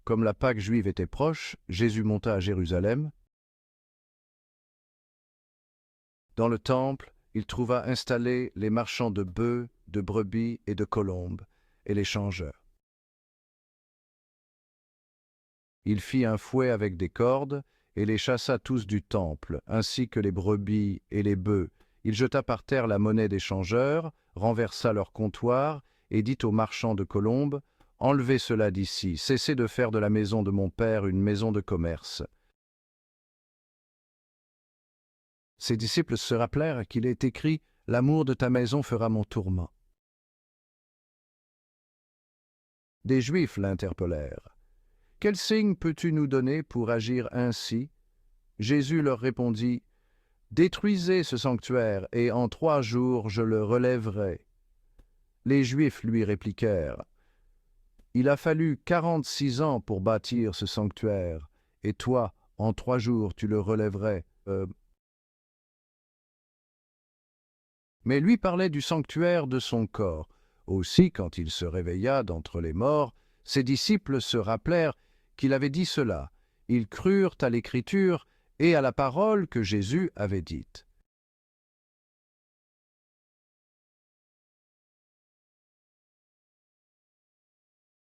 comme la Pâque juive était proche, Jésus monta à Jérusalem. Dans le temple, il trouva installés les marchands de bœufs, de brebis et de colombes, et les changeurs. Il fit un fouet avec des cordes, et les chassa tous du temple, ainsi que les brebis et les bœufs. Il jeta par terre la monnaie des changeurs, renversa leur comptoir, et dit aux marchands de colombes, « Enlevez cela d'ici, cessez de faire de la maison de mon père une maison de commerce. » Ses disciples se rappelèrent qu'il est écrit « L'amour de ta maison fera mon tourment. » Des Juifs l'interpellèrent. « Quel signe peux-tu nous donner pour agir ainsi ?» Jésus leur répondit, « Détruisez ce sanctuaire, et en 3 jours je le relèverai. » Les Juifs lui répliquèrent, « Il a fallu 46 ans pour bâtir ce sanctuaire, et toi, en 3 jours, tu le relèverais. Mais lui parlait du sanctuaire de son corps. Aussi, quand il se réveilla d'entre les morts, ses disciples se rappelèrent qu'il avait dit cela. Ils crurent à l'Écriture et à la parole que Jésus avait dite.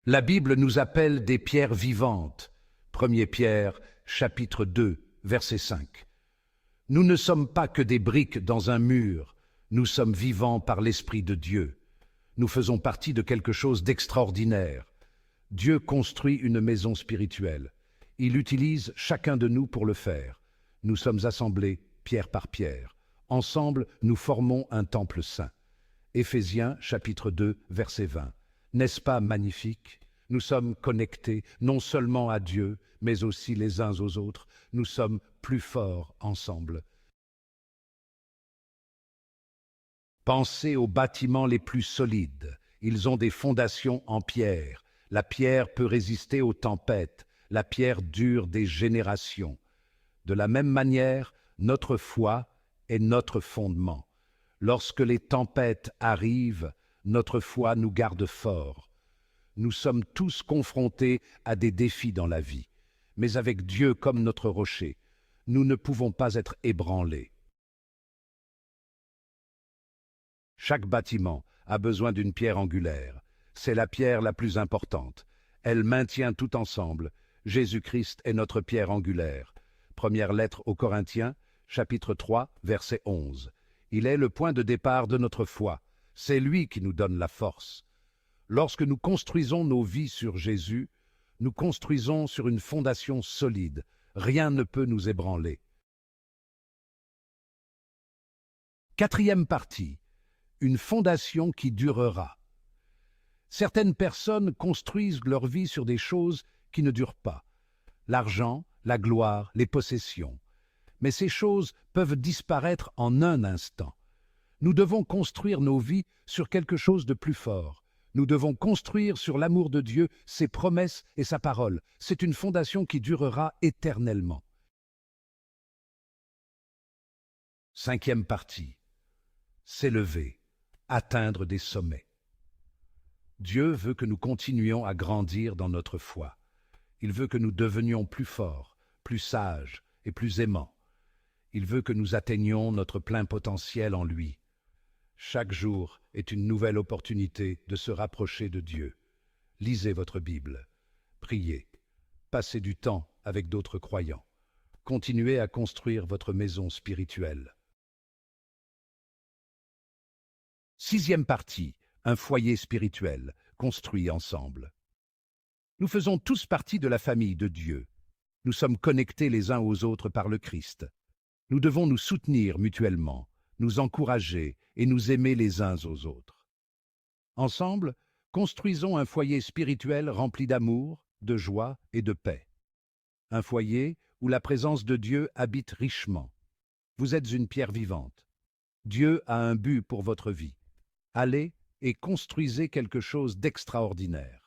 La Bible nous appelle des pierres vivantes. 1 Pierre, chapitre 2, verset 5. Nous ne sommes pas que des briques dans un mur, nous sommes vivants par l'Esprit de Dieu. Nous faisons partie de quelque chose d'extraordinaire. Dieu construit une maison spirituelle. Il utilise chacun de nous pour le faire. Nous sommes assemblés pierre par pierre. Ensemble, nous formons un temple saint. Éphésiens, chapitre 2, verset 20. N'est-ce pas magnifique? Nous sommes connectés non seulement à Dieu, mais aussi les uns aux autres. Nous sommes plus forts ensemble. Pensez aux bâtiments les plus solides. Ils ont des fondations en pierre. La pierre peut résister aux tempêtes. La pierre dure des générations. De la même manière, notre foi est notre fondement. Lorsque les tempêtes arrivent, notre foi nous garde forts. Nous sommes tous confrontés à des défis dans la vie, mais avec Dieu comme notre rocher, nous ne pouvons pas être ébranlés. Chaque bâtiment a besoin d'une pierre angulaire. C'est la pierre la plus importante. Elle maintient tout ensemble. Jésus-Christ est notre pierre angulaire. Première lettre aux Corinthiens, chapitre 3, verset 11. Il est le point de départ de notre foi. C'est lui qui nous donne la force. Lorsque nous construisons nos vies sur Jésus, nous construisons sur une fondation solide. Rien ne peut nous ébranler. 4e partie. Une fondation qui durera. Certaines personnes construisent leur vie sur des choses qui ne durent pas. L'argent, la gloire, les possessions. Mais ces choses peuvent disparaître en un instant. Nous devons construire nos vies sur quelque chose de plus fort. Nous devons construire sur l'amour de Dieu, ses promesses et sa parole. C'est une fondation qui durera éternellement. 5e partie. S'élever. Atteindre des sommets. Dieu veut que nous continuions à grandir dans notre foi. Il veut que nous devenions plus forts, plus sages et plus aimants. Il veut que nous atteignions notre plein potentiel en lui. Chaque jour est une nouvelle opportunité de se rapprocher de Dieu. Lisez votre Bible, priez, passez du temps avec d'autres croyants. Continuez à construire votre maison spirituelle. 6e partie, un foyer spirituel, construit ensemble. Nous faisons tous partie de la famille de Dieu. Nous sommes connectés les uns aux autres par le Christ. Nous devons nous soutenir mutuellement, nous encourager et nous aimer les uns aux autres. Ensemble, construisons un foyer spirituel rempli d'amour, de joie et de paix. Un foyer où la présence de Dieu habite richement. Vous êtes une pierre vivante. Dieu a un but pour votre vie. Allez et construisez quelque chose d'extraordinaire.